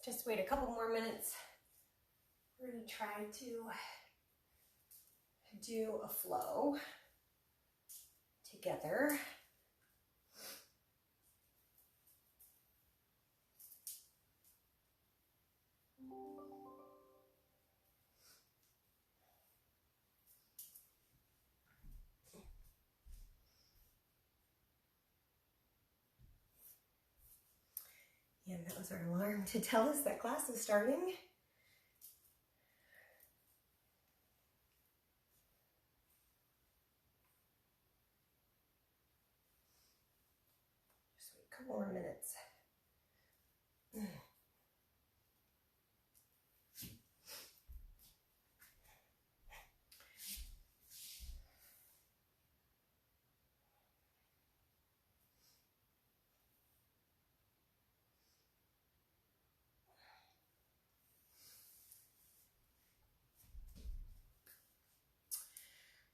Just wait a couple more minutes. We're going to try to do a flow together. And that was our alarm to tell us that class is starting. Just wait a couple more minutes.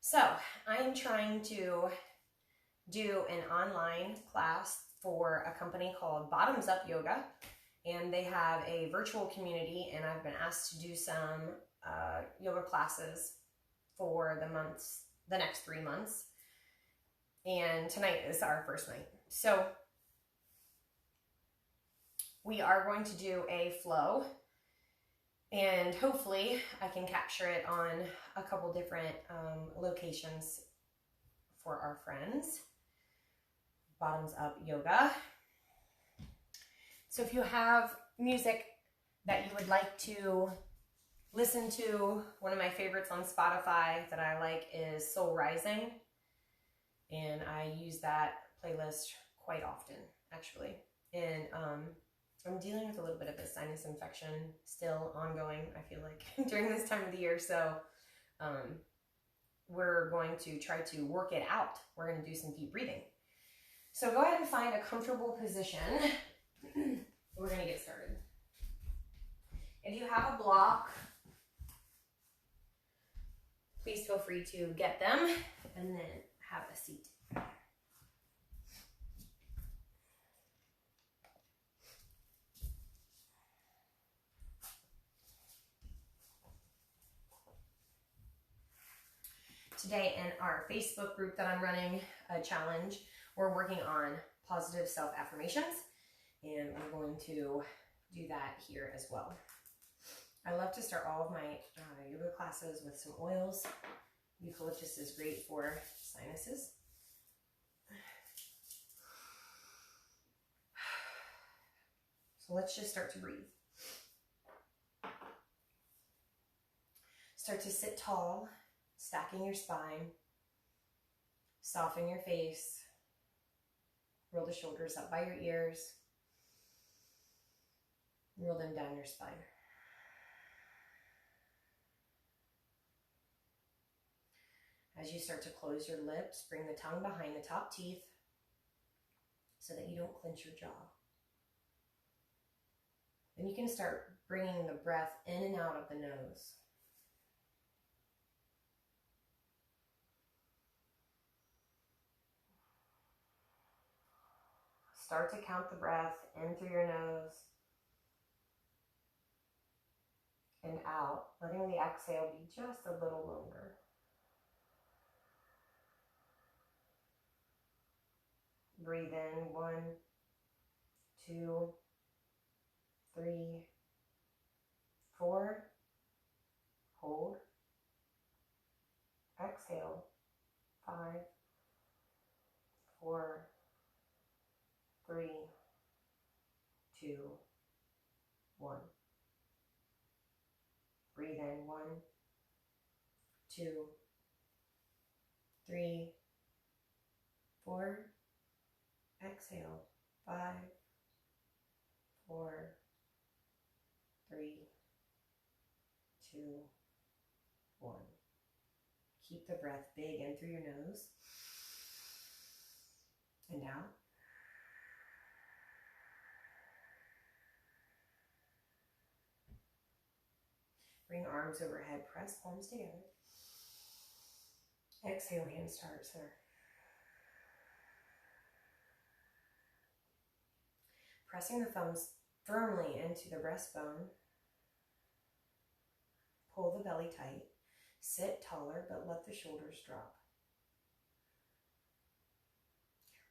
So I'm trying to do an online class for a company called Bottoms Up Yoga, and they have a virtual community, and I've been asked to do some yoga classes for the next 3 months, and tonight is our first night. So we are going to do a flow, and hopefully I can capture it on a couple different locations for our friends. Bottoms Up Yoga. So if you have music that you would like to listen to, one of my favorites on Spotify that I like is Soul Rising, and I use that playlist quite often, actually. And I'm dealing with a little bit of a sinus infection still ongoing, I feel like, during this time of the year. So we're going to try to work it out. We're going to do some deep breathing. So go ahead and find a comfortable position. We're going to get started. If you have a block, please feel free to get them and then have a seat. Today in our Facebook group that I'm running, a challenge, we're working on positive self-affirmations, and we're going to do that here as well. I love to start all of my yoga classes with some oils. Eucalyptus is great for sinuses. So let's just start to breathe. Start to sit tall, stacking your spine. Soften your face. Roll the shoulders up by your ears. Roll them down your spine. As you start to close your lips, bring the tongue behind the top teeth so that you don't clench your jaw. Then you can start bringing the breath in and out of the nose. Start to count the breath in through your nose and out, letting the exhale be just a little longer. Breathe in 1, 2, 3, 4. Hold. Exhale. 5, 4, 3, 2, 1. Breathe in 1, 2, 3, 4. Exhale. 5, 4, 3, 2, 1. Keep the breath big in through your nose and out. Bring arms overhead, press palms together. Exhale, hands to heart center. Pressing the thumbs firmly into the breastbone. Pull the belly tight. Sit taller, but let the shoulders drop.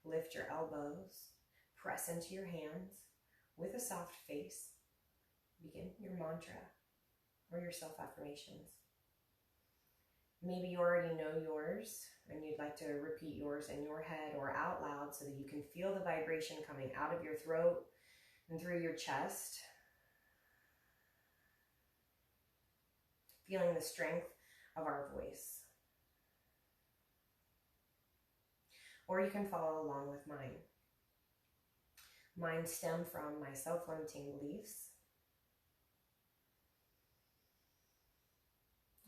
Lift your elbows. Press into your hands with a soft face. Begin your mantra or your self-affirmations. Maybe you already know yours and you'd like to repeat yours in your head or out loud so that you can feel the vibration coming out of your throat and through your chest. Feeling the strength of our voice. Or you can follow along with mine. Mine stem from my self-limiting beliefs.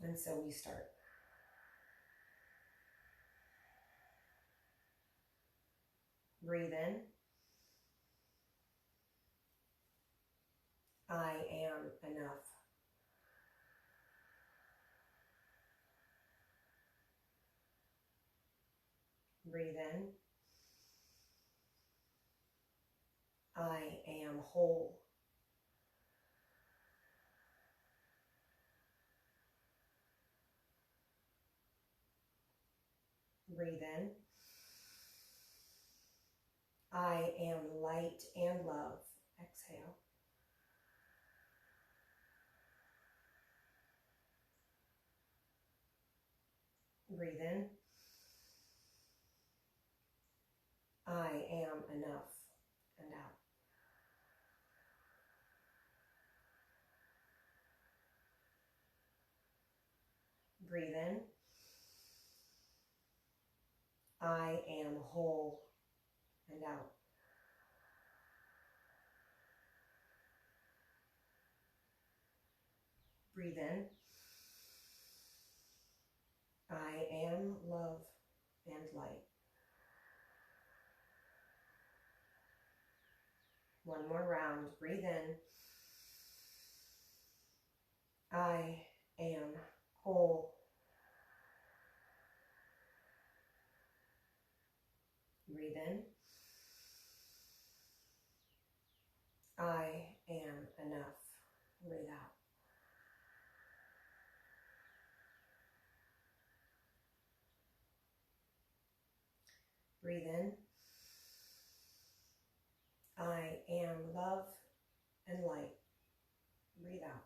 And so we start. Breathe in. I am enough. Breathe in. I am whole. Breathe in. I am light and love. Exhale. Breathe in. I am enough. And out. Breathe in. I am whole. And out. Breathe in. I am love and light. One more round. Breathe in. I am whole. Breathe in. I am enough. Breathe out. Breathe in. I am love and light. Breathe out.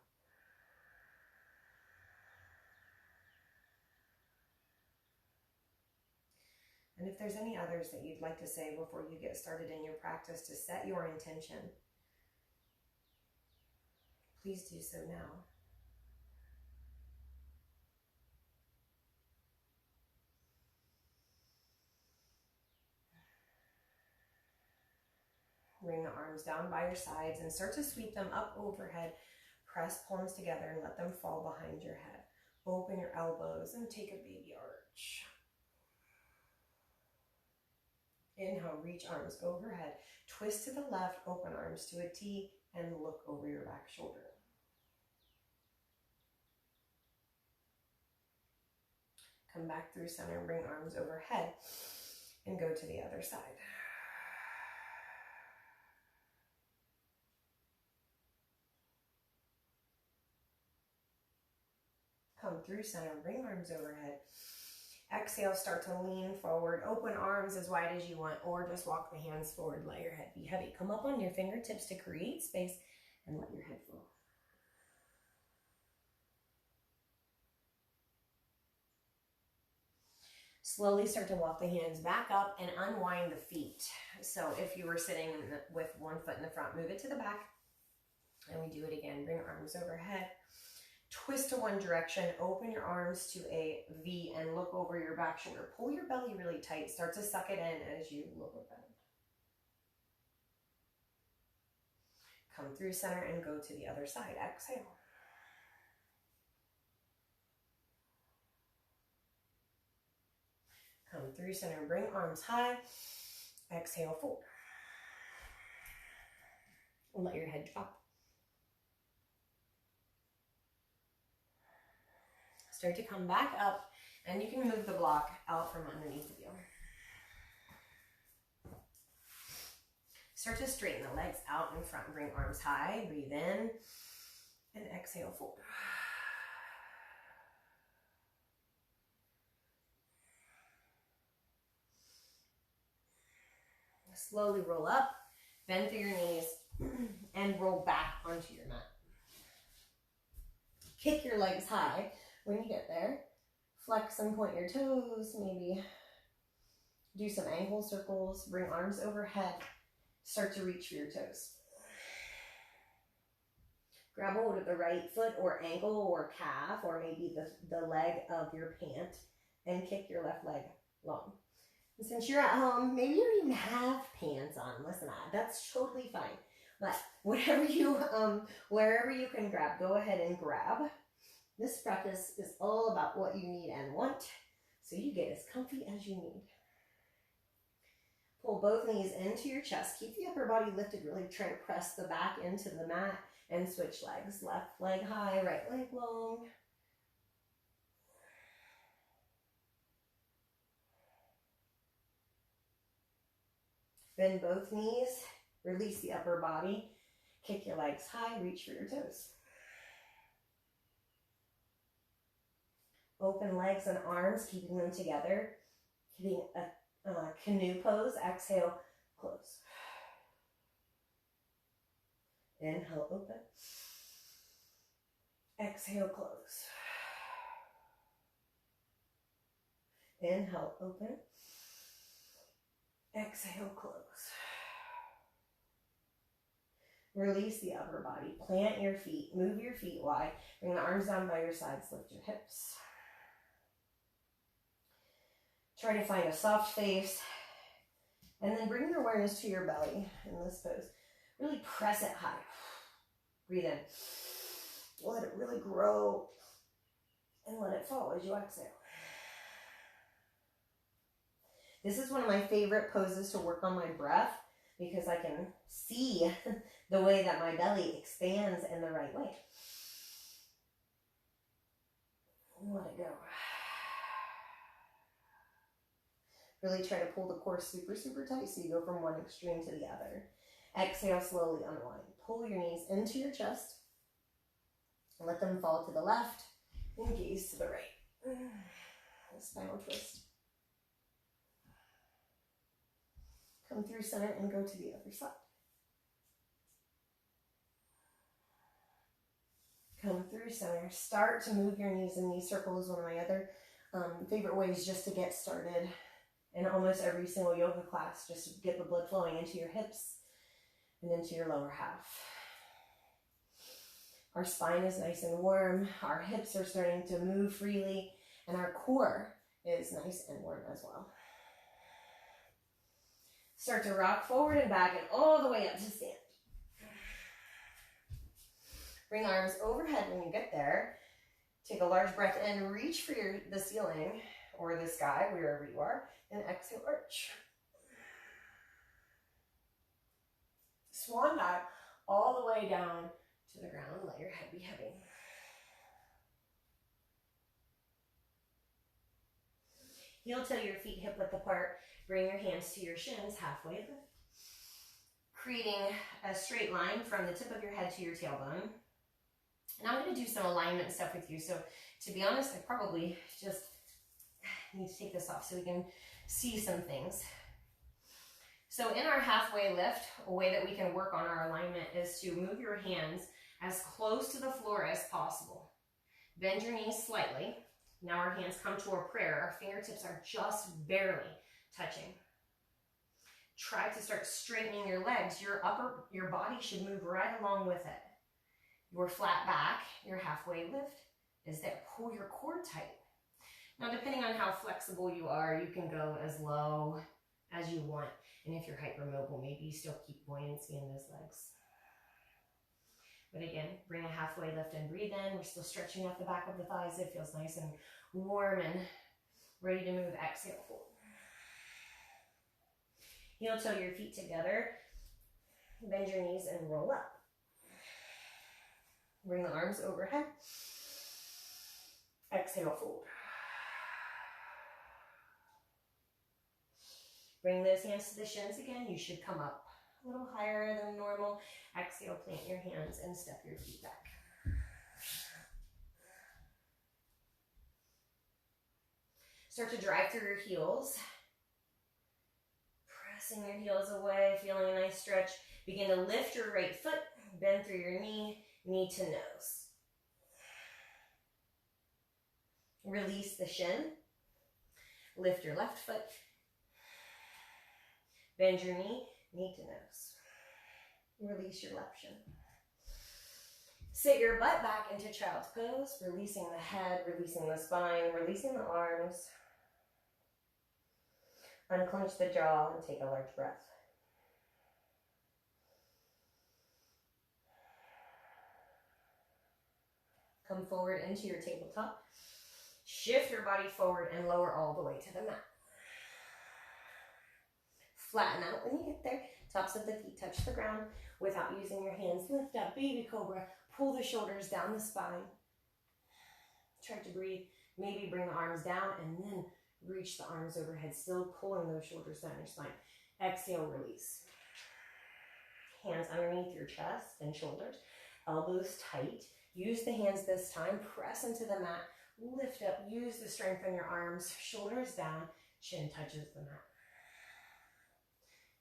And if there's any others that you'd like to say before you get started in your practice to set your intention, please do so now. Bring the arms down by your sides and start to sweep them up overhead. Press palms together and let them fall behind your head. Open your elbows and take a baby arch. Inhale, reach arms overhead. Twist to the left, open arms to a T, and look over your back shoulder. Come back through center, bring arms overhead, and go to the other side. Come through center, bring arms overhead. Exhale, start to lean forward. Open arms as wide as you want, or just walk the hands forward. Let your head be heavy. Come up on your fingertips to create space and let your head fall. Slowly start to walk the hands back up and unwind the feet. So if you were sitting with one foot in the front, move it to the back. And we do it again. Bring arms overhead. Twist to one direction, open your arms to a V and look over your back shoulder. Pull your belly really tight. Start to suck it in as you look open. Come through center and go to the other side. Exhale. Come through center, bring arms high. Exhale, fold. Let your head drop. Start to come back up, and you can move the block out from underneath of you. Start to straighten the legs out in front. Bring arms high. Breathe in. And exhale, fold. Slowly roll up. Bend through your knees. And roll back onto your mat. Kick your legs high when you get there. Flex and point your toes. Maybe do some ankle circles. Bring arms overhead. Start to reach for your toes. Grab a hold of the right foot or ankle or calf or maybe the leg of your pant and kick your left leg long. And since you're at home, maybe you don't even have pants on. Listen, that's totally fine. But wherever you can grab, go ahead and grab. This practice is all about what you need and want, so you get as comfy as you need. Pull both knees into your chest. Keep the upper body lifted. Really try to press the back into the mat and switch legs. Left leg high, right leg long. Bend both knees. Release the upper body. Kick your legs high. Reach for your toes. Open legs and arms, keeping them together. Hitting a canoe pose. Exhale, close. Inhale, open. Exhale, close. Inhale, open. Exhale, close. Release the upper body. Plant your feet. Move your feet wide. Bring the arms down by your sides. Lift your hips. Try to find a soft face. And then bring your awareness to your belly in this pose. Really press it high. Breathe in. Let it really grow. And let it fall as you exhale. This is one of my favorite poses to work on my breath because I can see the way that my belly expands in the right way. Let it go. Really try to pull the core super, super tight so you go from one extreme to the other. Exhale, slowly unwind. Pull your knees into your chest. Let them fall to the left and gaze to the right. Spinal twist. Come through center and go to the other side. Come through center. Start to move your knees in knee circles. One of my other favorite ways just to get started in almost every single yoga class, just to get the blood flowing into your hips and into your lower half. Our spine is nice and warm. Our hips are starting to move freely, and our core is nice and warm as well. Start to rock forward and back and all the way up to stand. Bring arms overhead when you get there. Take a large breath in, reach for the ceiling or the sky, wherever you are, and exhale, arch. Swan dive all the way down to the ground. Let your head be heavy. Heel toe your feet hip width apart. Bring your hands to your shins, halfway lift. Creating a straight line from the tip of your head to your tailbone. And I'm going to do some alignment stuff with you. So to be honest, I probably just need to take this off so we can see some things. So in our halfway lift, a way that we can work on our alignment is to move your hands as close to the floor as possible. Bend your knees slightly. Now our hands come to a prayer. Our fingertips are just barely touching. Try to start straightening your legs. Your body should move right along with it. Your flat back, your halfway lift is there. Pull your core tight. Now, depending on how flexible you are, you can go as low as you want. And if you're hypermobile, maybe you still keep buoyancy in those legs. But again, bring a halfway lift and breathe in. We're still stretching out the back of the thighs. It feels nice and warm and ready to move. Exhale, fold. Heel toe your feet together. Bend your knees and roll up. Bring the arms overhead. Exhale, fold. Bring those hands to the shins again. You should come up A little higher than normal. Exhale, plant your hands and step your feet back. Start to drive through your heels. Pressing your heels away, feeling a nice stretch. Begin to lift your right foot, bend through your knee, knee to nose. Release the shin. Lift your left foot. Bend your knee, knee to nose. Release your left shin. Sit your butt back into child's pose, releasing the head, releasing the spine, releasing the arms. Unclench the jaw and take a large breath. Come forward into your tabletop. Shift your body forward and lower all the way to the mat. Flatten out when you get there. Tops of the feet touch the ground without using your hands. Lift up, baby cobra. Pull the shoulders down the spine. Try to breathe. Maybe bring the arms down and then reach the arms overhead, still pulling those shoulders down your spine. Exhale, release. Hands underneath your chest and shoulders. Elbows tight. Use the hands this time. Press into the mat. Lift up. Use the strength in your arms. Shoulders down. Chin touches the mat.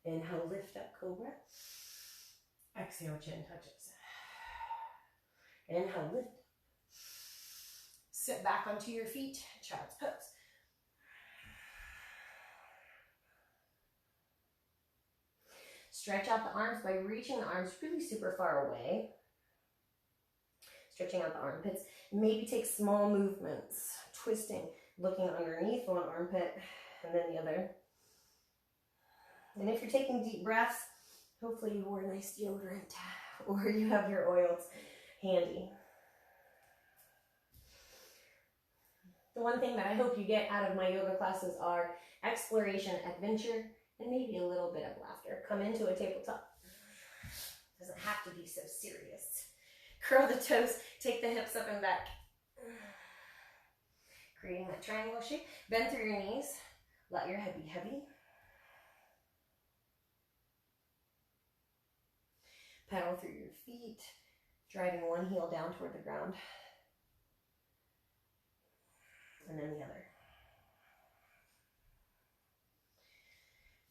Inhale, lift up, cobra. Exhale, chin touches. Inhale, lift. Sit back onto your feet, child's pose. Stretch out the arms by reaching the arms really super far away. Stretching out the armpits. Maybe take small movements, twisting, looking underneath one armpit and then the other. And if you're taking deep breaths, hopefully you wore a nice deodorant or you have your oils handy. The one thing that I hope you get out of my yoga classes are exploration, adventure, and maybe a little bit of laughter. Come into a tabletop. Doesn't have to be so serious. Curl the toes, take the hips up and back. Creating that triangle shape. Bend through your knees. Let your head be heavy. Pedal through your feet, driving one heel down toward the ground, and then the other.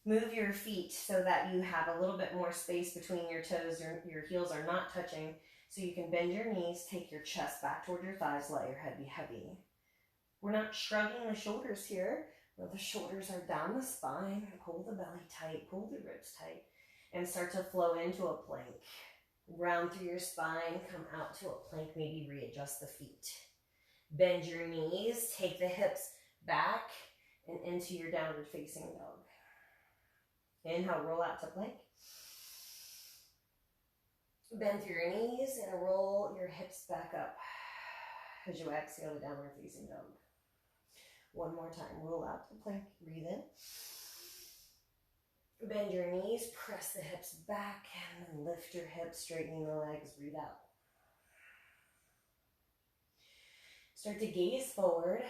Move your feet so that you have a little bit more space between your toes. Your heels are not touching, so you can bend your knees, take your chest back toward your thighs, let your head be heavy. We're not shrugging the shoulders here. Well, the shoulders are down the spine. Pull the belly tight, pull the ribs tight. And start to flow into a plank. Round through your spine, come out to a plank, maybe readjust the feet. Bend your knees, take the hips back and into your downward facing dog. Inhale, roll out to plank. Bend through your knees and roll your hips back up as you exhale to downward facing dog. One more time, roll out to plank, breathe in. Bend your knees, press the hips back, and then lift your hips, straightening the legs, breathe out. Start to gaze forward,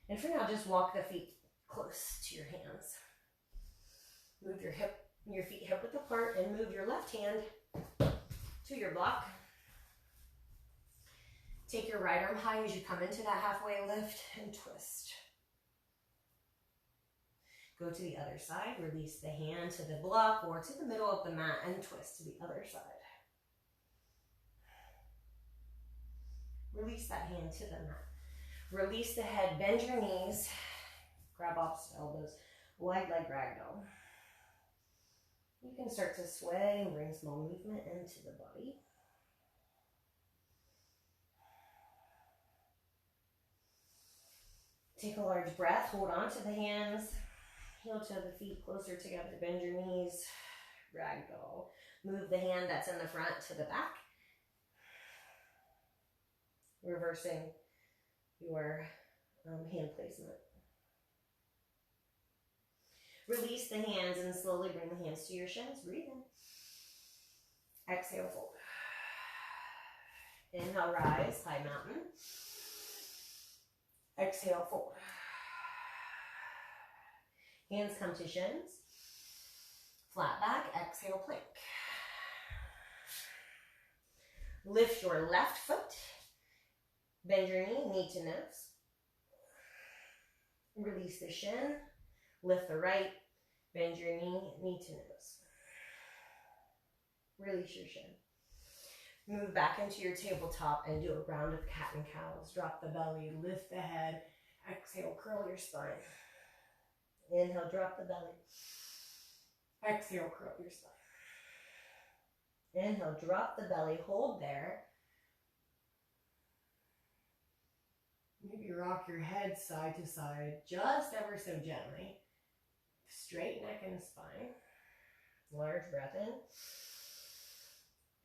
and for now, just walk the feet close to your hands. Move your feet hip width apart, and move your left hand to your block. Take your right arm high as you come into that halfway lift, and twist. Go to the other side, release the hand to the block or to the middle of the mat and twist to the other side. Release that hand to the mat. Release the head, bend your knees, grab opposite elbows, wide leg ragdoll. You can start to sway and bring small movement into the body. Take a large breath, hold on to the hands. Heel to the feet closer together. Bend your knees. Ragdoll. Move the hand that's in the front to the back. Reversing your hand placement. Release the hands and slowly bring the hands to your shins. Breathe in. Exhale, fold. Inhale, rise, high mountain. Exhale, fold. Hands come to shins. Flat back, exhale, plank. Lift your left foot. Bend your knee to nose. Release the shin. Lift the right. Bend your knee to nose. Release your shin. Move back into your tabletop and do a round of cat and cows. Drop the belly, lift the head. Exhale, curl your spine. Inhale, drop the belly. Exhale, curl your spine. Inhale, drop the belly, hold there. Maybe rock your head side to side, just ever so gently. Straight neck and spine. Large breath in.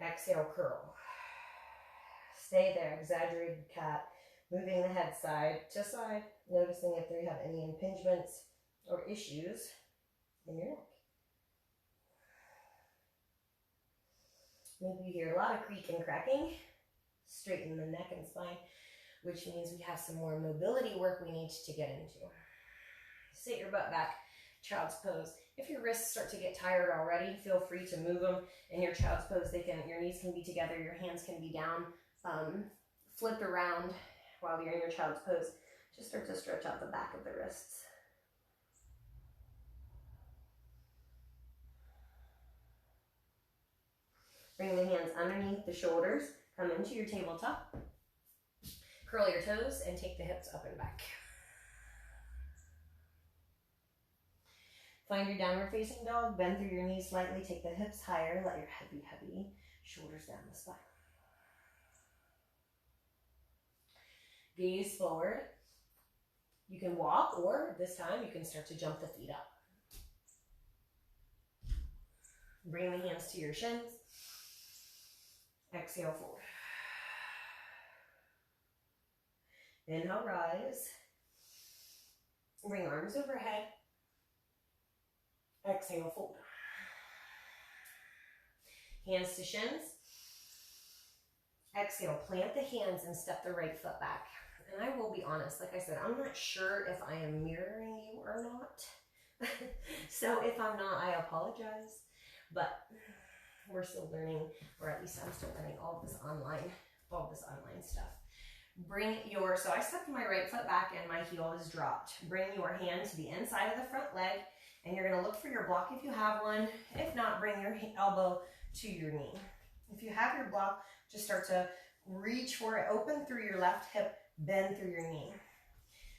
Exhale, curl. Stay there, exaggerated cat. Moving the head side to side, noticing if you have any impingements or issues in your neck. Maybe you hear a lot of creaking and cracking. Straighten the neck and spine, which means we have some more mobility work we need to get into. Sit your butt back, child's pose. If your wrists start to get tired already, feel free to move them in your child's pose. Your knees can be together, your hands can be down. Flip around while you're in your child's pose. Just start to stretch out the back of the wrists. Bring the hands underneath the shoulders. Come into your tabletop. Curl your toes and take the hips up and back. Find your downward facing dog. Bend through your knees slightly. Take the hips higher. Let your head be heavy. Shoulders down the spine. Gaze forward. You can walk, or this time you can start to jump the feet up. Bring the hands to your shins. Exhale, forward. Inhale, rise. Bring arms overhead. Exhale, fold. Hands to shins. Exhale, plant the hands and step the right foot back. And I will be honest, like I said, I'm not sure if I am mirroring you or not. So if I'm not, I apologize. But we're still learning, or at least I'm still learning all this online stuff. So I stepped my right foot back and my heel is dropped. Bring your hand to the inside of the front leg, and you're gonna look for your block if you have one. If not, bring your elbow to your knee. If you have your block, just start to reach for it, open through your left hip, bend through your knee.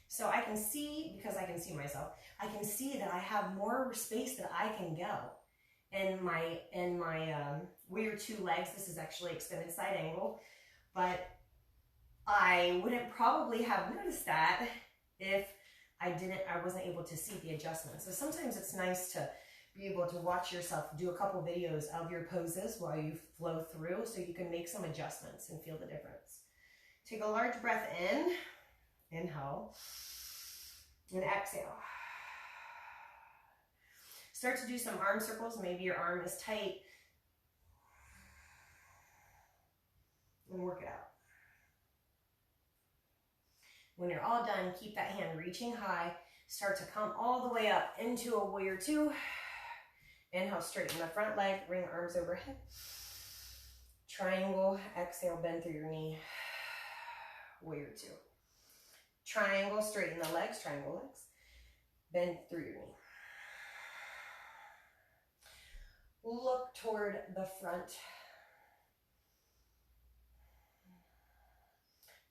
So I can see, because I can see myself, I can see that I have more space that I can go. In my Warrior Two legs, this is actually extended side angle, but I wouldn't probably have noticed that if I wasn't able to see the adjustment. So sometimes it's nice to be able to watch yourself do a couple videos of your poses while you flow through, so you can make some adjustments and feel the difference. Take a large breath in, inhale, and exhale. Start to do some arm circles. Maybe your arm is tight. And work it out. When you're all done, keep that hand reaching high. Start to come all the way up into a Warrior Two. Inhale, straighten the front leg, bring arms overhead. Triangle, exhale, bend through your knee. Warrior Two. Triangle, straighten the legs, triangle legs. Bend through your knee. Look toward the front.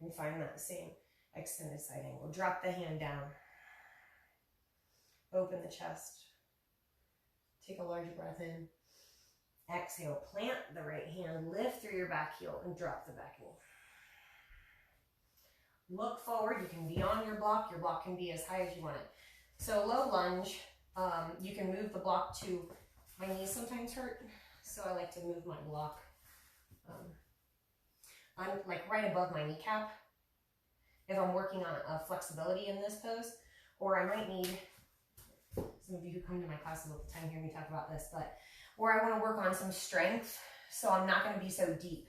And find that same extended side angle. Drop the hand down. Open the chest. Take a large breath in. Exhale, plant the right hand, lift through your back heel, and drop the back knee. Look forward. You can be on your block. Your block can be as high as you want it. So low lunge, you can move the block to, my knees sometimes hurt, so I like to move my block like right above my kneecap if I'm working on a flexibility in this pose, or I might need, some of you who come to my class all the time hear me talk about this, or I want to work on some strength, so I'm not going to be so deep.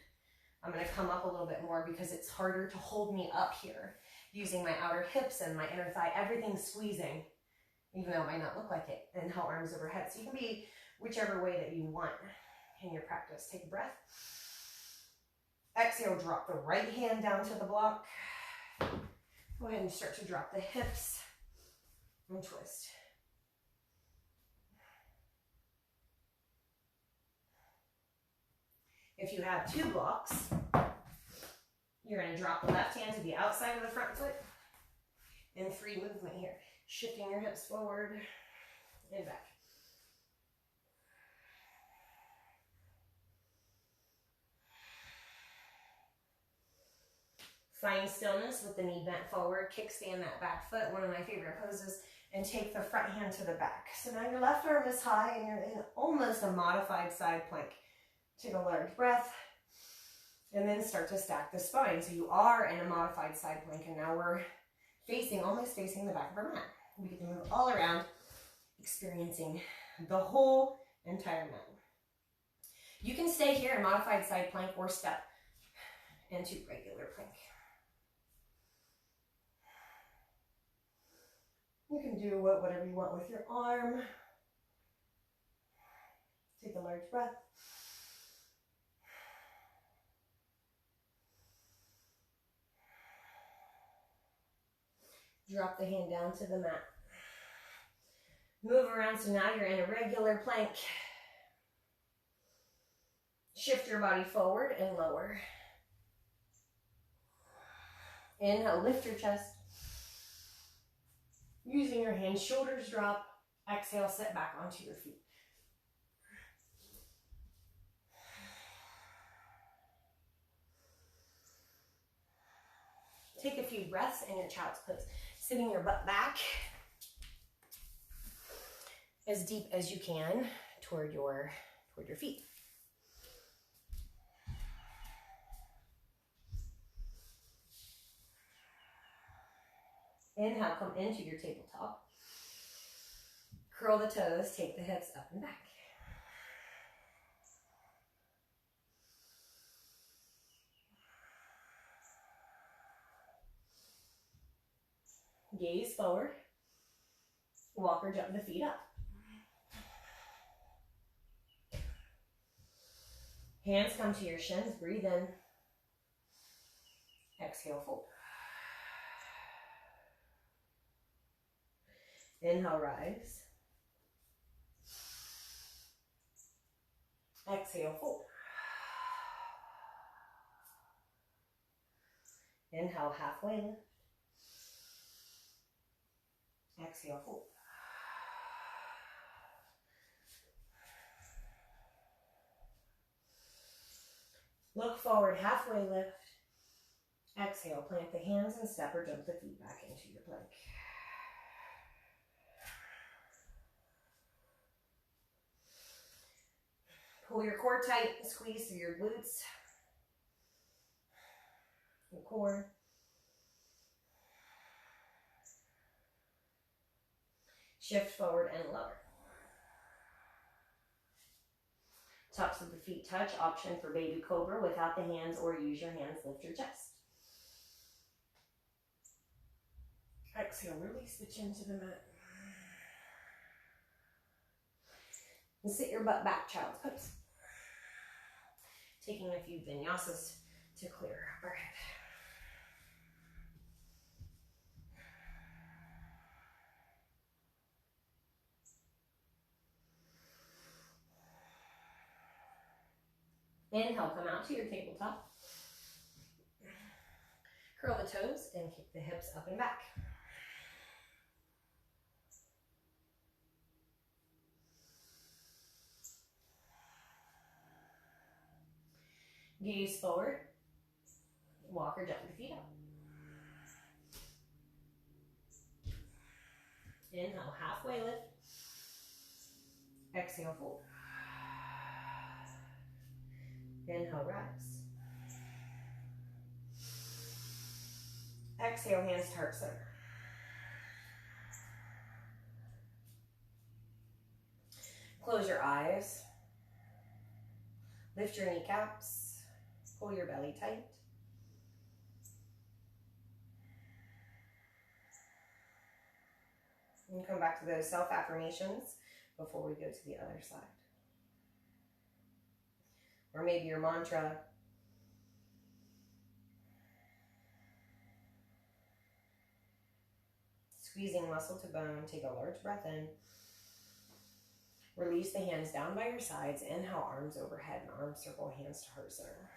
I'm going to come up a little bit more because it's harder to hold me up here, using my outer hips and my inner thigh, everything's squeezing, even though it might not look like it. Inhale, arms overhead. So you can be whichever way that you want in your practice. Take a breath. Exhale, drop the right hand down to the block. Go ahead and start to drop the hips and twist. If you have two blocks, you're going to drop the left hand to the outside of the front foot and free movement here. Shifting your hips forward and back. Find stillness with the knee bent forward. Kickstand that back foot, one of my favorite poses, and take the front hand to the back. So now your left arm is high and you're in almost a modified side plank. Take a large breath and then start to stack the spine. So you are in a modified side plank and now we're almost facing the back of our mat. We get to move all around, experiencing the whole entire mat. You can stay here in modified side plank or step into regular plank. You can do whatever you want with your arm. Take a large breath. Drop the hand down to the mat. Move around, so now you're in a regular plank. Shift your body forward and lower. Inhale, lift your chest. Using your hands, shoulders drop. Exhale, sit back onto your feet. Take a few breaths in your child's pose. Sitting your butt back as deep as you can toward your feet. Inhale, come into your tabletop. Curl the toes, take the hips up and back. Gaze forward. Walk or jump the feet up. Hands come to your shins. Breathe in. Exhale, fold. Inhale, rise. Exhale, fold. Inhale, halfway lift. Exhale, fold. Look forward, halfway lift. Exhale, plant the hands and step or jump the feet back into your plank. Pull your core tight, squeeze through your glutes, your core. Shift forward and lower. Tops of the feet touch, option for baby cobra without the hands, or use your hands, lift your chest. Exhale, release the chin to the mat. And sit your butt back, child's pose. Taking a few vinyasas to clear our head. Inhale, come out to your tabletop. Curl the toes and kick the hips up and back. Gaze forward. Walk or jump the feet up. Inhale, halfway lift. Exhale, fold. Inhale, rise. Exhale, hands to heart center. Close your eyes. Lift your kneecaps. Pull your belly tight. And come back to those self-affirmations before we go to the other side. Or maybe your mantra, Squeezing muscle to bone. Take a large breath in. Release the hands down by your sides. Inhale, arms overhead and arm circle, hands to heart center.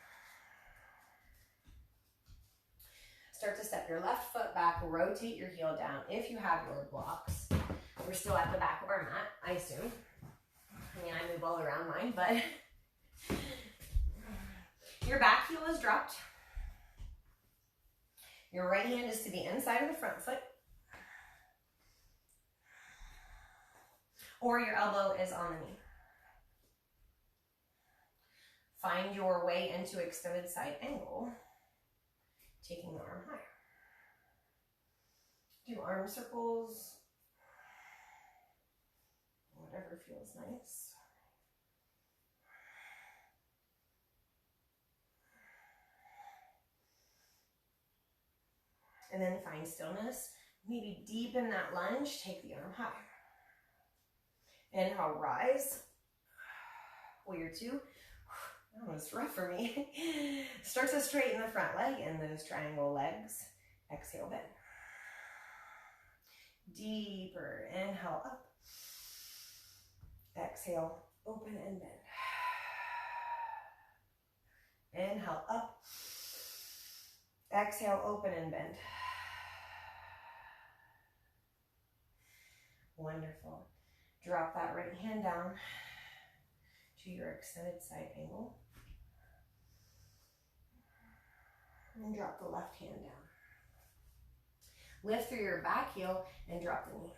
Start to step your left foot back, rotate your heel down if you have your blocks. We're still at the back of our mat, I assume. I mean, I move all around mine, but your back heel is dropped. Your right hand is to the inside of the front foot. Or your elbow is on the knee. Find your way into extended side angle, taking the arm higher. Do arm circles, whatever feels nice. And then find stillness. Maybe deepen that lunge, take the arm higher. Inhale, rise. Warrior two. That was rough for me. Start to straighten the front leg and those triangle legs. Exhale, bend. Deeper. Inhale, up. Exhale, open and bend. Inhale, up. Exhale, open and bend. Wonderful. Drop that right hand down to your extended side angle. And drop the left hand down. Lift through your back heel and drop the knee.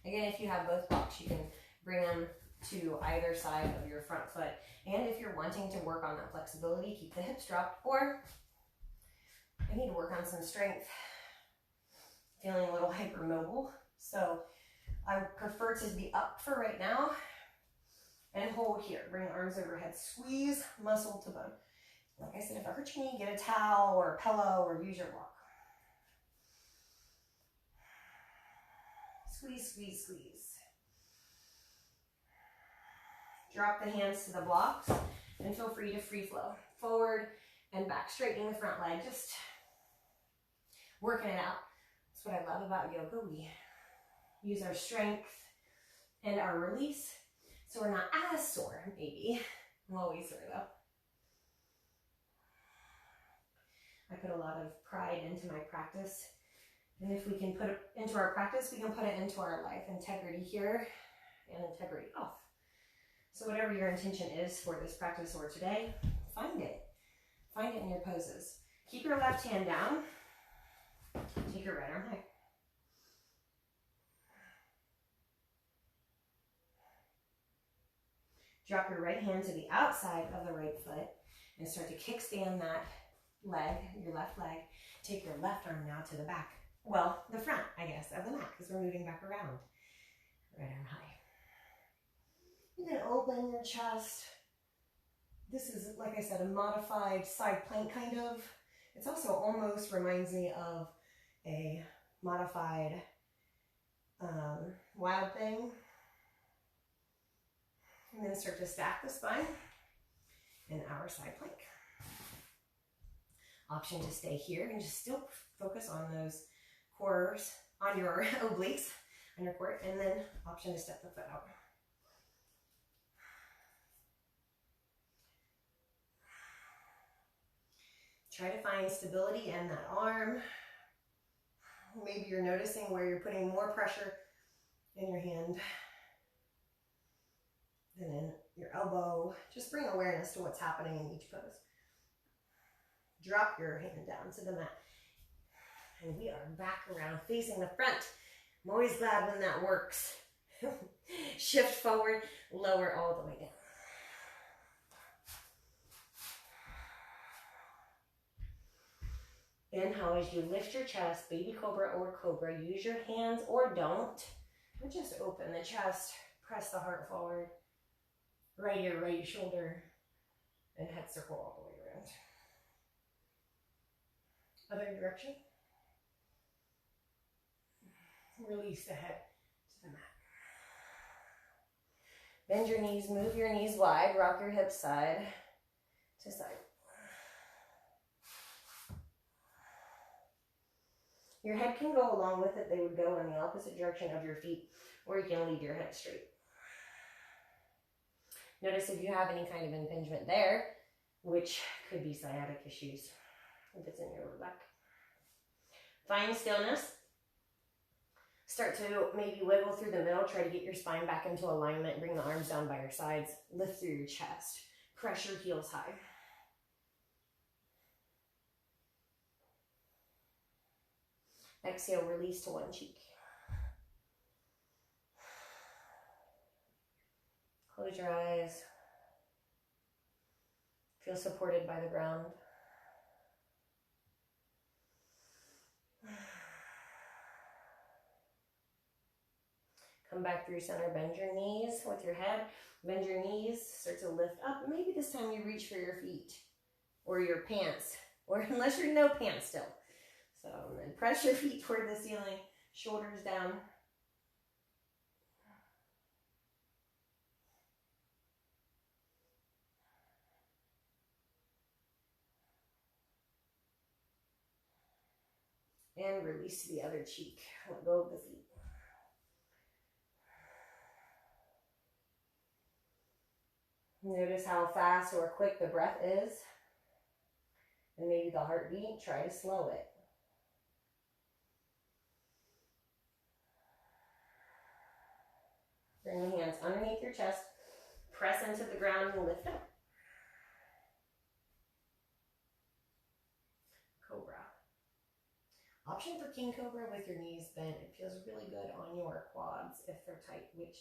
Again, if you have both blocks, you can bring them to either side of your front foot. And if you're wanting to work on that flexibility, keep the hips dropped. Or I need to work on some strength. Feeling a little hypermobile. So I prefer to be up for right now. And hold here. Bring arms overhead. Squeeze muscle to bone. Like I said, if it hurts your knee, get a towel or a pillow or use your block. Squeeze, squeeze, squeeze. Drop the hands to the blocks and feel free to free flow. Forward and back, straightening the front leg, just working it out. That's what I love about yoga. We use our strength and our release so we're not as sore, maybe. I'm always sore though. I put a lot of pride into my practice. And if we can put it into our practice, we can put it into our life. Integrity here and integrity off. So whatever your intention is for this practice or today, find it. Find it in your poses. Keep your left hand down. Take your right arm high. Drop your right hand to the outside of the right foot and start to kickstand that leg, your left leg. Take your left arm now to the back. Well, the front, I guess, of the mat because we're moving back around. Right arm high. You can open your chest. This is, like I said, a modified side plank kind of. It's also almost reminds me of a modified wild thing. And then start to stack the spine in our side plank. Option to stay here and just still focus on those cores, on your obliques, on your core, and then option to step the foot out. Try to find stability in that arm. Maybe you're noticing where you're putting more pressure in your hand than in your elbow. Just bring awareness to what's happening in each pose. Drop your hand down to the mat. And we are back around facing the front. I'm always glad when that works. Shift forward, lower all the way down. Inhale as you lift your chest, baby cobra or cobra. Use your hands or don't. But just open the chest, press the heart forward. Right ear, right shoulder, and head circle all the way around. Other direction. Release the head to the mat. Bend your knees, move your knees wide, rock your hips side to side. Your head can go along with it. They would go in the opposite direction of your feet, or you can leave your head straight. Notice if you have any kind of impingement there, which could be sciatic issues if it's in your lower back. Find stillness. Start to maybe wiggle through the middle. Try to get your spine back into alignment. Bring the arms down by your sides. Lift through your chest. Press your heels high. Exhale, release to one cheek. Close your eyes. Feel supported by the ground. Come back through center, bend your knees with your head. Bend your knees, start to lift up. Maybe this time you reach for your feet or your pants, or unless you're no pants still. So then press your feet toward the ceiling, shoulders down. And release to the other cheek. Let go of the feet. Notice how fast or quick the breath is. And maybe the heartbeat, try to slow it. Bring the hands underneath your chest. Press into the ground and lift up. Cobra. Option for King Cobra with your knees bent. It feels really good on your quads if they're tight, which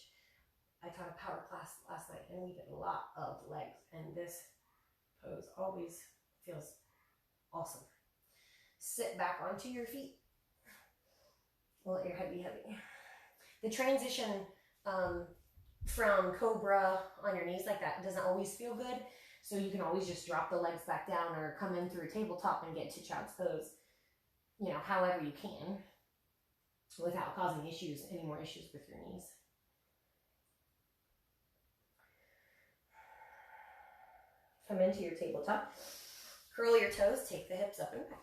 I taught a power class last night and we did a lot of legs, and this pose always feels awesome. Sit back onto your feet. Let your head be heavy. The transition from Cobra on your knees like that doesn't always feel good, so you can always just drop the legs back down or come in through a tabletop and get to child's pose, you know, however you can, without causing any more issues with your knees. Come into your tabletop. Curl your toes, take the hips up and back.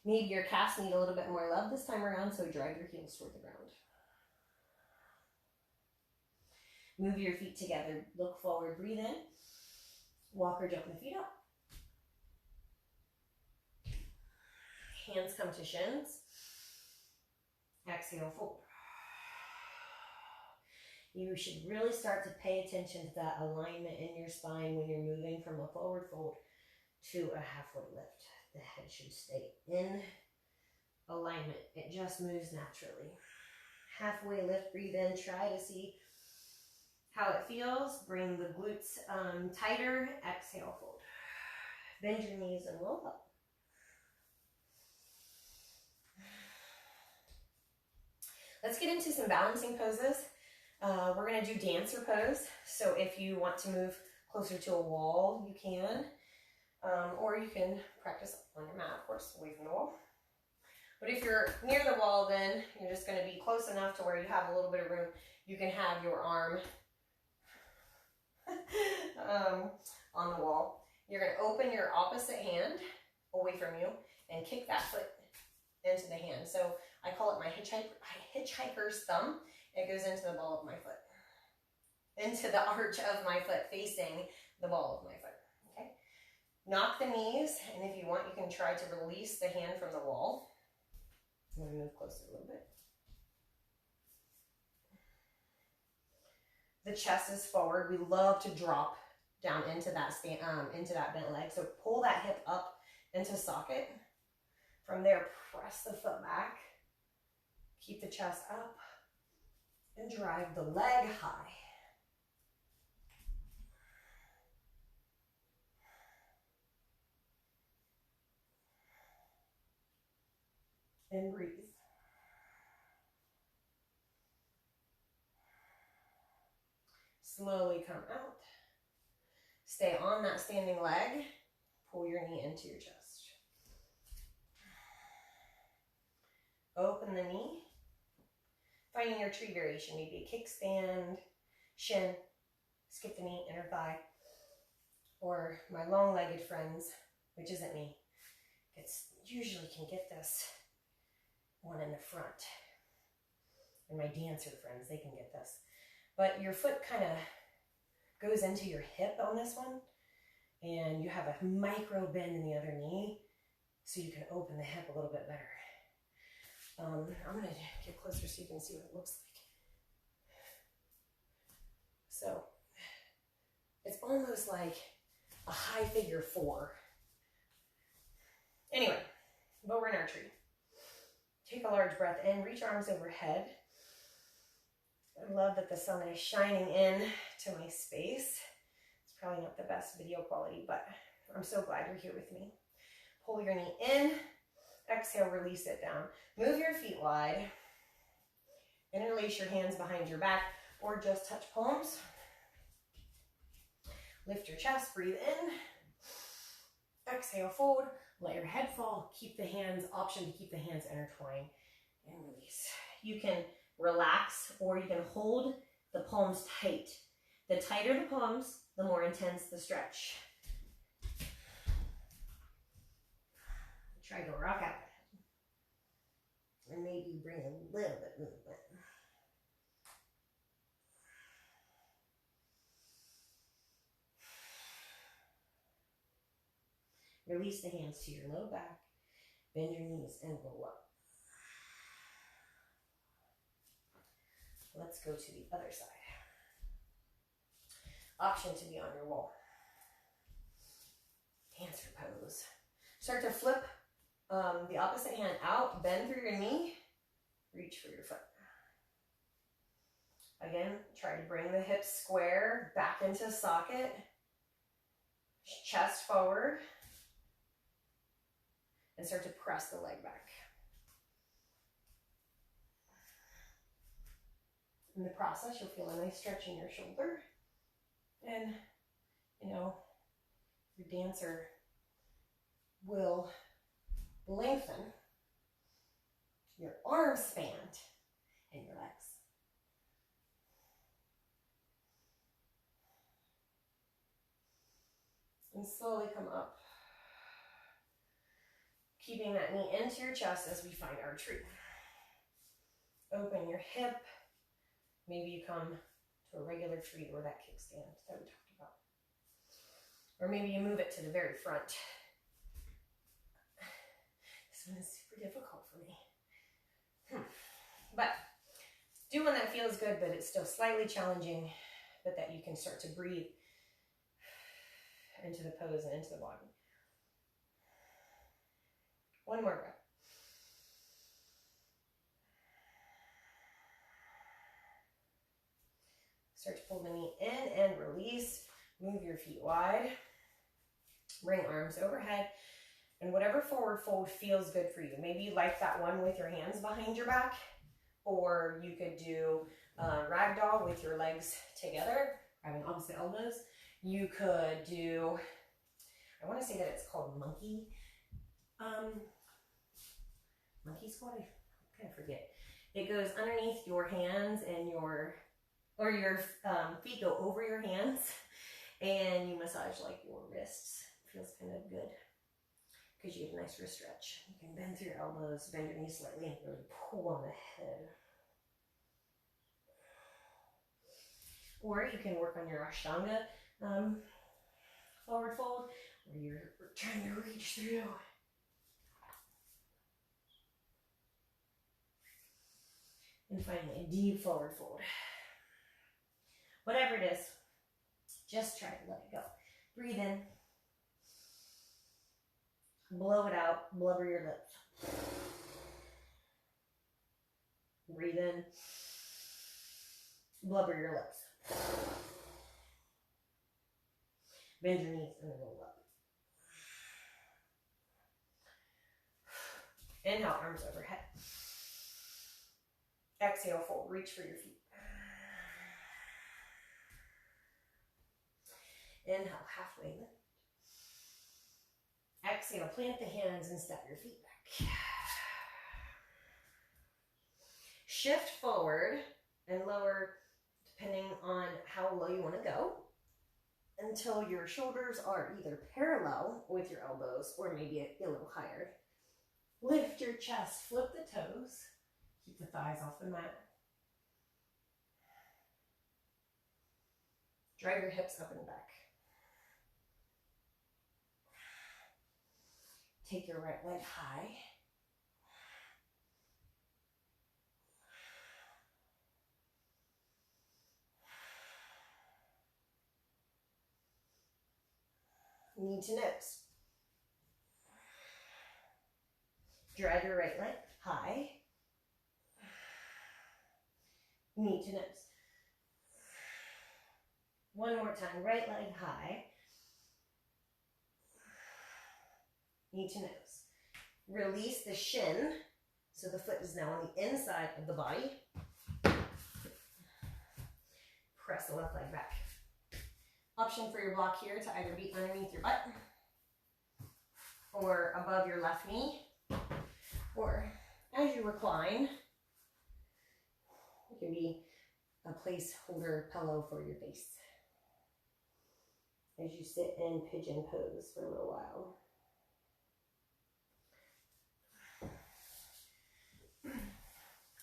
Maybe your calves need a little bit more love this time around, so drag your heels toward the ground. Move your feet together, look forward, breathe in. Walk or jump the feet up. Hands come to shins. Exhale, fold. You should really start to pay attention to that alignment in your spine when you're moving from a forward fold to a halfway lift. The head should stay in alignment. It just moves naturally. Halfway lift, breathe in, try to see how it feels. Bring the glutes tighter. Exhale, fold. Bend your knees and roll up. Let's get into some balancing poses. We're going to do dancer pose. So if you want to move closer to a wall, you can. Or you can practice on your mat, of course, away from the wall. But if you're near the wall, then you're just going to be close enough to where you have a little bit of room. You can have your arm on the wall. You're going to open your opposite hand away from you and kick that foot into the hand. So I call it my hitchhiker's thumb. It goes into the ball of my foot, into the arch of my foot, facing the ball of my foot. Okay. Knock the knees, and if you want, you can try to release the hand from the wall. I'm going to move closer a little bit. The chest is forward. We love to drop down into that bent leg. So pull that hip up into socket. From there, press the foot back. Keep the chest up and drive the leg high. And breathe. Slowly come out. Stay on that standing leg. Pull your knee into your chest. Open the knee. Finding your tree variation, maybe a kickstand, shin, skip the knee, inner thigh. Or my long-legged friends, which isn't me. It's usually can get this one in the front. And my dancer friends, they can get this. But your foot kind of goes into your hip on this one, and you have a micro bend in the other knee, so you can open the hip a little bit better. I'm going to get closer so you can see what it looks like. So it's almost like a high figure 4. Anyway, but we're in our tree. Take a large breath in, reach arms overhead. I love that the sun is shining in to my space. It's probably not the best video quality, but I'm so glad you're here with me. Pull your knee in, exhale, release it down. Move your feet wide. Interlace your hands behind your back or just touch palms. Lift your chest, breathe in. Exhale, fold. Let your head fall. Keep the hands, option to keep the hands intertwined and release. You can relax or you can hold the palms tight. The tighter the palms, the more intense the stretch. Try to rock out. And maybe bring a little bit of movement. Release the hands to your low back. Bend your knees and roll up. Let's go to the other side. Option to be on your wall. Dancer pose. Start to flip the opposite hand out. Bend through your knee. Reach for your foot. Again, try to bring the hips square back into socket. Chest forward. And start to press the leg back. In the process, you'll feel a nice stretch in your shoulder. And, you know, your dancer will lengthen your arm span and your legs. And slowly come up. Keeping that knee into your chest as we find our tree. Open your hip. Maybe you come to a regular tree or that kickstand that we talked about. Or maybe you move it to the very front. This one is super difficult for me. But do one that feels good, but it's still slightly challenging, but that you can start to breathe into the pose and into the body. One more breath. Start to pull the knee in and release. Move your feet wide. Bring arms overhead. And whatever forward fold feels good for you. Maybe you like that one with your hands behind your back. Or you could do ragdoll with your legs together, grabbing opposite elbows. You could do, I want to say that it's called monkey. Monkey squat, I kind of forget. It goes underneath your hands and your feet go over your hands and you massage like your wrists. It feels kind of good because you get a nice wrist stretch. You can bend through your elbows, bend your knees slightly, and really pull on the head. Or you can work on your Ashtanga forward fold where you're trying to reach through. And finally, a deep forward fold. Whatever it is, just try to let it go. Breathe in. Blow it out. Blubber your lips. Breathe in. Blubber your lips. Bend your knees and roll up. Inhale, arms overhead. Exhale, fold. Reach for your feet. Inhale, halfway lift. Exhale, plant the hands and step your feet back. Shift forward and lower depending on how low you want to go. until your shoulders are either parallel with your elbows or maybe a little higher. Lift your chest, flip the toes, keep the thighs off the mat. Drive your hips up and back. Take your right leg high. Knee to nose. Drive your right leg high. Knee to nose. One more time, right leg high. Knee to nose. Release the shin, so the foot is now on the inside of the body. Press the left leg back. Option for your block here to either be underneath your butt or above your left knee, or as you recline, it can be a placeholder pillow for your face as you sit in pigeon pose for a little while.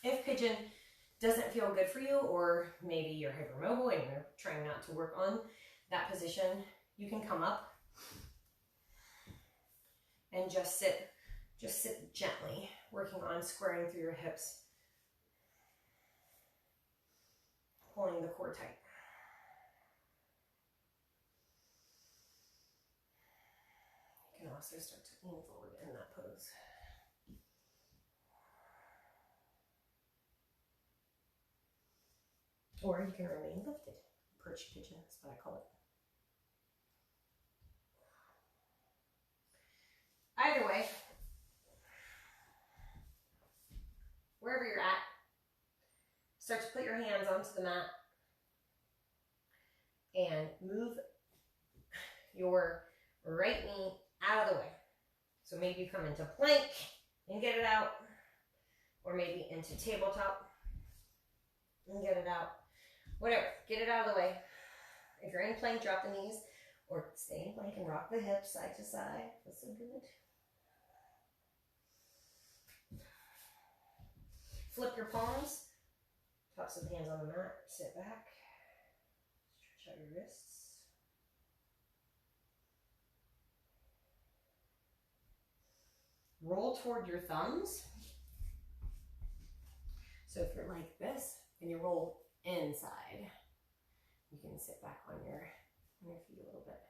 If pigeon doesn't feel good for you, or maybe you're hypermobile and you're trying not to work on that position, you can come up and just sit gently, working on squaring through your hips, pulling the core tight. You can also start to lean forward in that pose. Or you can remain lifted. Perch pigeon is what I call it. Either way, wherever you're at, start to put your hands onto the mat and move your right knee out of the way. So maybe you come into plank and get it out, or maybe into tabletop and get it out. Whatever, get it out of the way. If you're in plank, drop the knees, or stay in plank and rock the hips side to side. Feels so good. Flip your palms, tops of the hands on the mat, sit back, stretch out your wrists. Roll toward your thumbs. So if you're like this and you roll inside, you can sit back on your feet a little bit.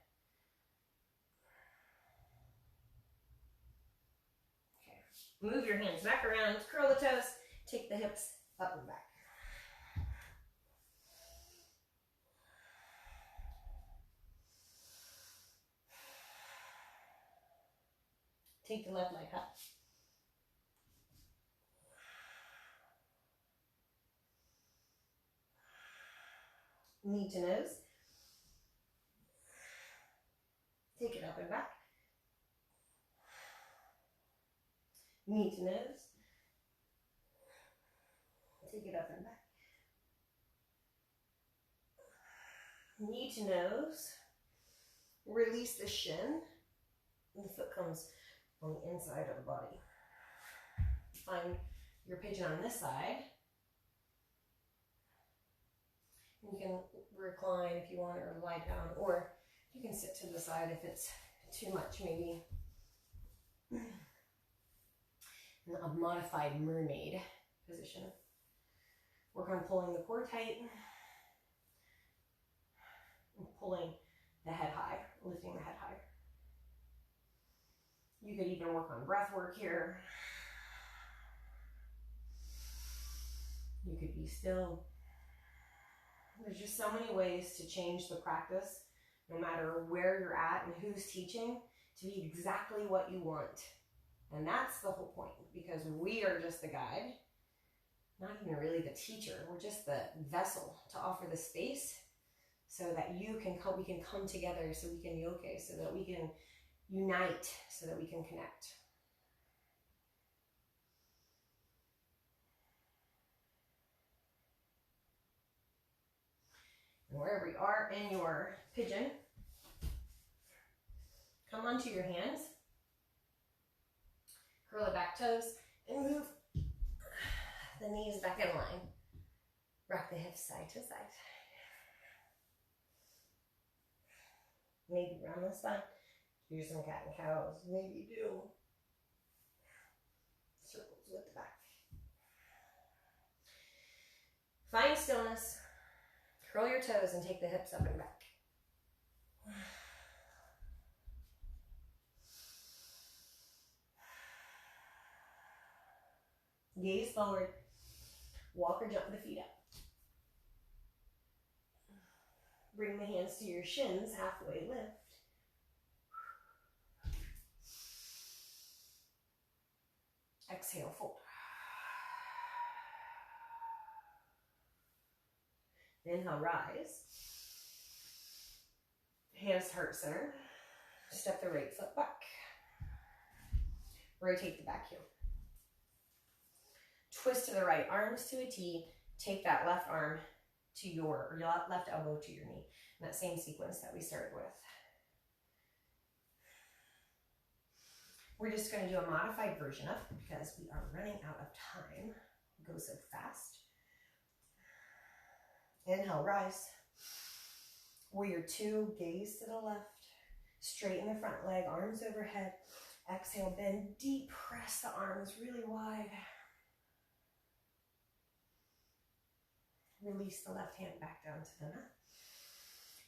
Okay, move your hands back around, curl the toes, take the hips up and back. Take the left leg up. Knee to nose. Take it up and back. Knee to nose. Take it up and back. Knee to nose. Release the shin. And the foot comes on the inside of the body. Find your pigeon on this side. You can recline if you want, or lie down, or you can sit to the side if it's too much, maybe a modified mermaid position. Work on pulling the core tight, and pulling the head high, lifting the head high. You could even work on breath work here. You could be still. There's just so many ways to change the practice, no matter where you're at and who's teaching, to be exactly what you want. And that's the whole point, because we are just the guide, not even really the teacher. We're just the vessel to offer the space so that we can come together, so we can yoke, so that we can unite, so that we can connect. And wherever you are in your pigeon, Come onto your hands. Curl the back toes and move the knees back in line. Rock the hips side to side. Maybe round the spine. Do some cat and cows. Maybe do circles with the back. Find stillness. Curl your toes and take the hips up and back. Gaze forward. Walk or jump the feet up. Bring the hands to your shins, halfway lift. Exhale, fold. Inhale, rise. Hands to heart center. Step the right foot back. Rotate the back heel. Twist to the right, arms to a T. Take that left arm to your left elbow to your knee. In that same sequence that we started with. We're just going to do a modified version of it because we are running out of time. It goes so fast. Inhale, rise. Warrior two, gaze to the left. Straighten the front leg, arms overhead. Exhale, bend deep, press the arms really wide. Release the left hand back down to the mat.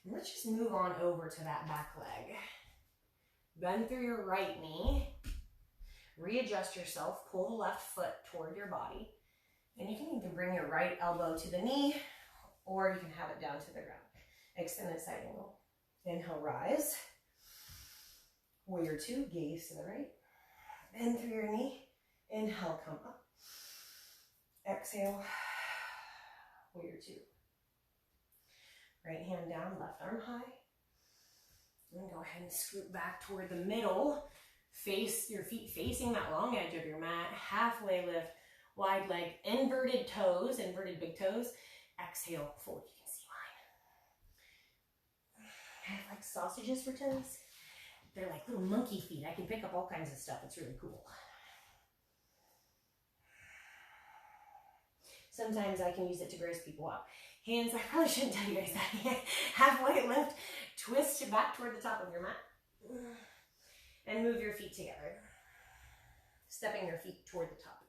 And let's just move on over to that back leg. Bend through your right knee. Readjust yourself. Pull the left foot toward your body. And you can even bring your right elbow to the knee, or you can have it down to the ground. Extended side angle. Inhale, rise. Warrior two, gaze to the right. Bend through your knee. Inhale, come up. Exhale. Warrior two. Right hand down, left arm high. And go ahead and scoot back toward the middle. Face your feet facing that long edge of your mat. Halfway lift, wide leg, inverted toes, inverted big toes. Exhale, fold. You can see mine. I have like sausages for toes. They're like little monkey feet. I can pick up all kinds of stuff. It's really cool. Sometimes I can use it to gross people out. Hands, I probably shouldn't tell you guys that. Halfway lift, twist back toward the top of your mat. And move your feet together. Stepping your feet toward the top.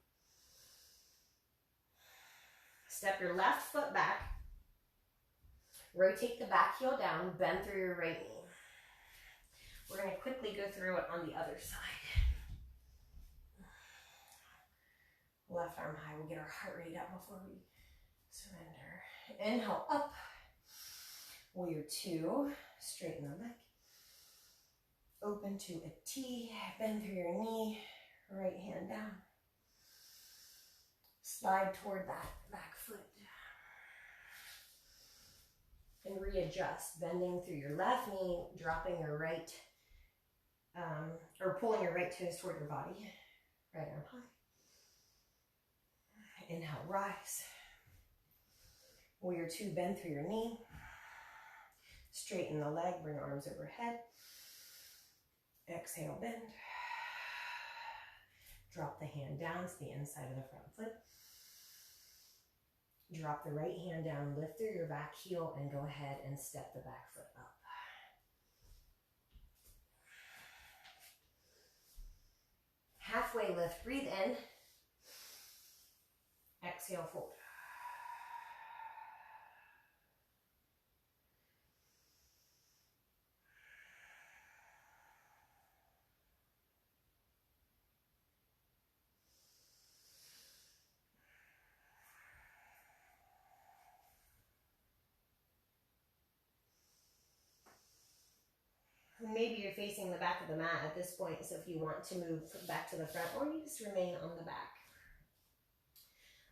Step your left foot back. Rotate the back heel down, bend through your right knee. We're going to quickly go through it on the other side. Left arm high. We'll get our heart rate up before we surrender. Inhale up. Warrior two. Straighten the leg. Open to a T. Bend through your knee. Right hand down. Slide toward that back foot. And readjust. Bending through your left knee. Dropping your right, or pulling your right toes toward your body. Right arm high. Inhale, rise. Warrior two, bend through your knee. Straighten the leg, bring arms overhead. Exhale, bend. Drop the hand down to the inside of the front foot. Drop the right hand down, lift through your back heel, and go ahead and step the back foot up. Halfway lift, breathe in. Exhale, fold. Maybe you're facing the back of the mat at this point, so if you want to move back to the front, or you just remain on the back.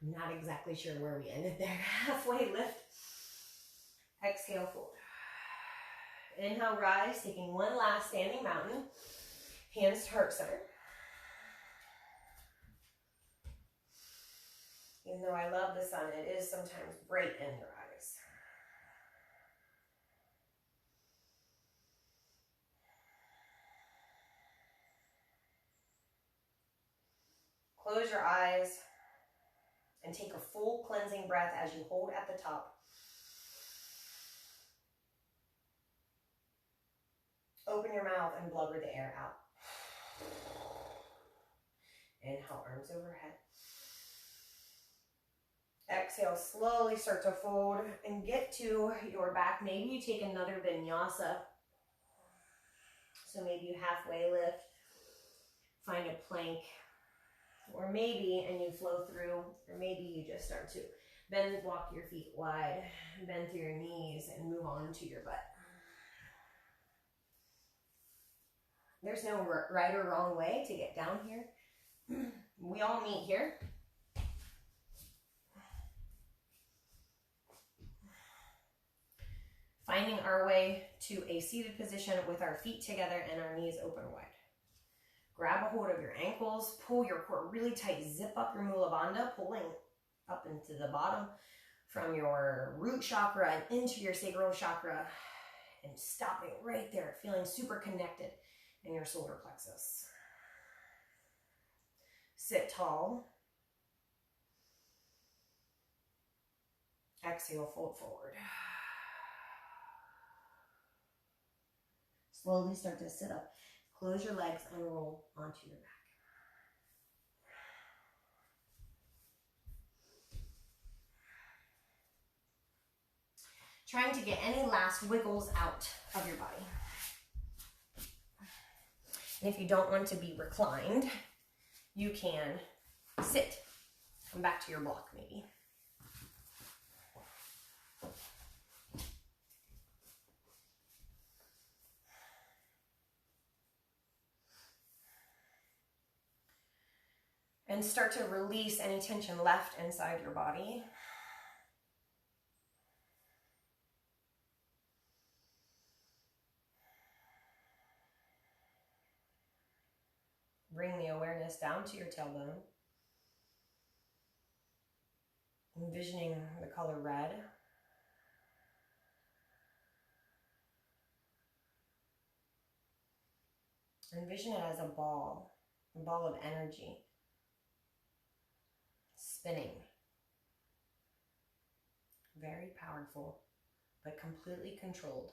I'm not exactly sure where we ended there. Halfway lift. Exhale, fold. Inhale, rise, taking one last standing mountain. Hands to heart center. Even though I love the sun, it is sometimes bright in your eyes. Close your eyes and take a full cleansing breath as you hold at the top. Open your mouth and blubber the air out. Inhale, arms overhead. Exhale, slowly start to fold and get to your back. Maybe you take another vinyasa. So maybe you halfway lift, find a plank, or maybe, and you flow through, or maybe you just start to bend, walk your feet wide, bend through your knees, and move on to your butt. There's no right or wrong way to get down here. We all meet here. Finding our way to a seated position with our feet together and our knees open wide. Grab a hold of your ankles, pull your core really tight, zip up your Mula Bandha, pulling up into the bottom from your root chakra and into your sacral chakra, and stopping right there, feeling super connected in your solar plexus. Sit tall. Exhale, fold forward. Slowly start to sit up. Close your legs and roll onto your back. Trying to get any last wiggles out of your body. And if you don't want to be reclined, you can sit. Come back to your block maybe. And start to release any tension left inside your body. Bring the awareness down to your tailbone. Envisioning the color red. Envision it as a ball of energy. Spinning. Very powerful, but completely controlled.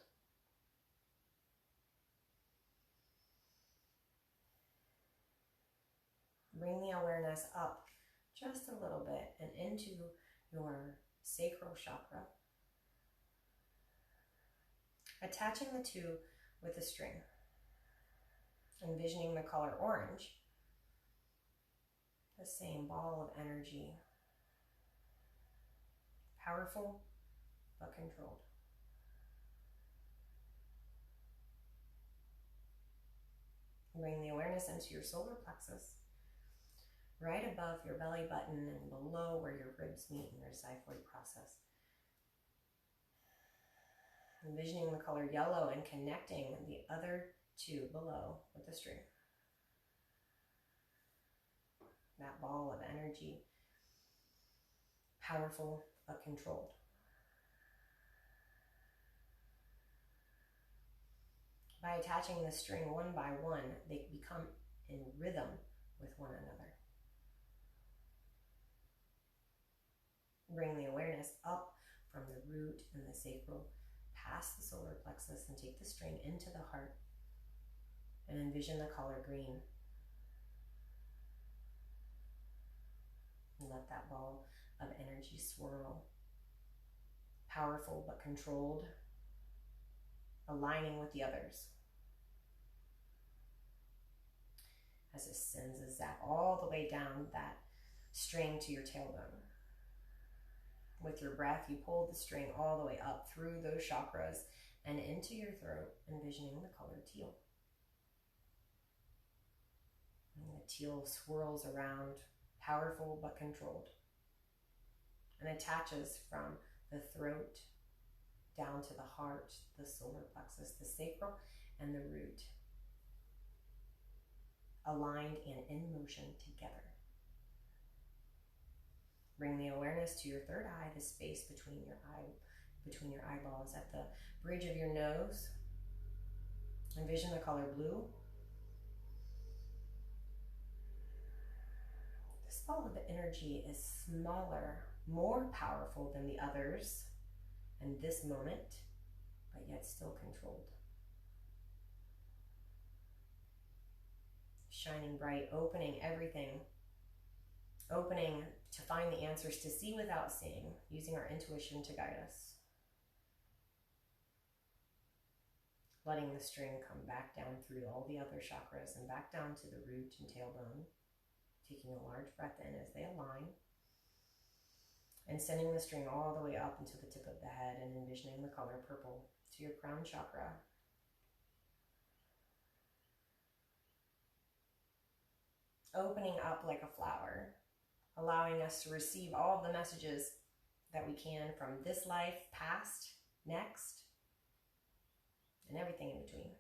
Bring the awareness up just a little bit and into your sacral chakra. Attaching the two with a string. Envisioning the color orange. The same ball of energy. Powerful, but controlled. Bring the awareness into your solar plexus, right above your belly button and below where your ribs meet in your xiphoid process. Envisioning the color yellow and connecting the other two below with a string. That ball of energy, powerful but controlled. By attaching the string one by one, they become in rhythm with one another. Bring the awareness up from the root and the sacral, past the solar plexus, and take the string into the heart. And envision the color green. And let that ball of energy swirl. Powerful but controlled. Aligning with the others. As it sends a zap all the way down that string to your tailbone. With your breath, you pull the string all the way up through those chakras and into your throat, envisioning the color teal. And the teal swirls around, powerful but controlled, and attaches from the throat down to the heart, the solar plexus, the sacral, and the root, aligned and in motion together. Bring the awareness to your third eye, the space between your eyeballs, at the bridge of your nose. Envision the color blue. The ball of energy is smaller, more powerful than the others in this moment, but yet still controlled. Shining bright, opening everything, opening to find the answers, to see without seeing, using our intuition to guide us. Letting the string come back down through all the other chakras and back down to the root and tailbone. Taking a large breath in as they align. And sending the string all the way up into the tip of the head and envisioning the color purple to your crown chakra. Opening up like a flower, allowing us to receive all of the messages that we can from this life, past, next, and everything in between.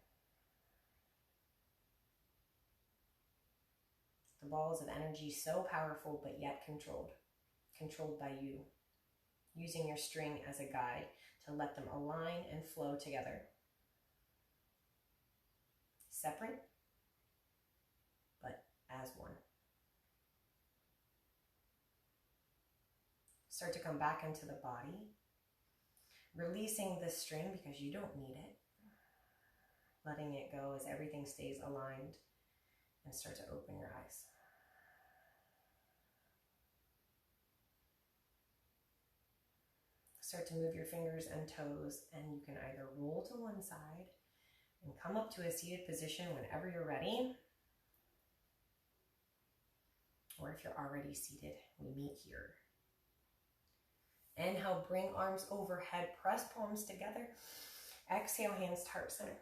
The balls of energy so powerful but yet controlled by you, using your string as a guide to let them align and flow together. Separate, but as one. Start to come back into the body, releasing the string because you don't need it. Letting it go as everything stays aligned, and start to open your eyes. Start to move your fingers and toes, and you can either roll to one side and come up to a seated position whenever you're ready. Or if you're already seated, we meet here. Inhale, bring arms overhead, press palms together. Exhale, hands to heart center.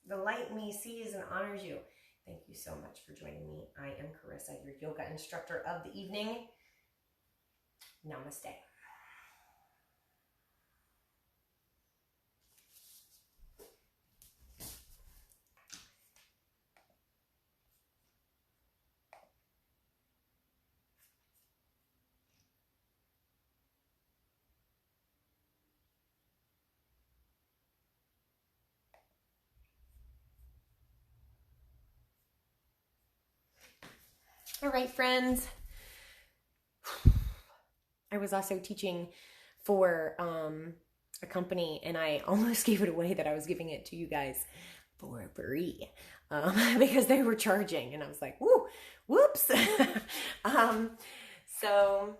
The light in me sees and honors you. Thank you so much for joining me. I am Carissa, your yoga instructor of the evening. Namaste. All right, friends. I was also teaching for a company, and I almost gave it away that I was giving it to you guys for free because they were charging, and I was like, whoo, whoops. So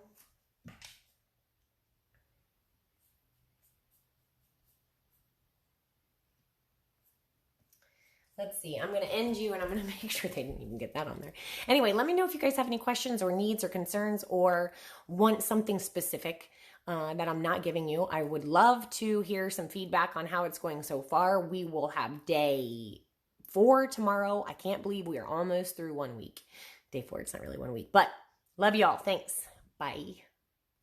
let's see, I'm going to end you, and I'm going to make sure they didn't even get that on there. Anyway, let me know if you guys have any questions or needs or concerns or want something specific that I'm not giving you. I would love to hear some feedback on how it's going so far. We will have day 4 tomorrow. I can't believe we are almost through 1 week. Day 4, it's not really 1 week, but love y'all. Thanks. Bye.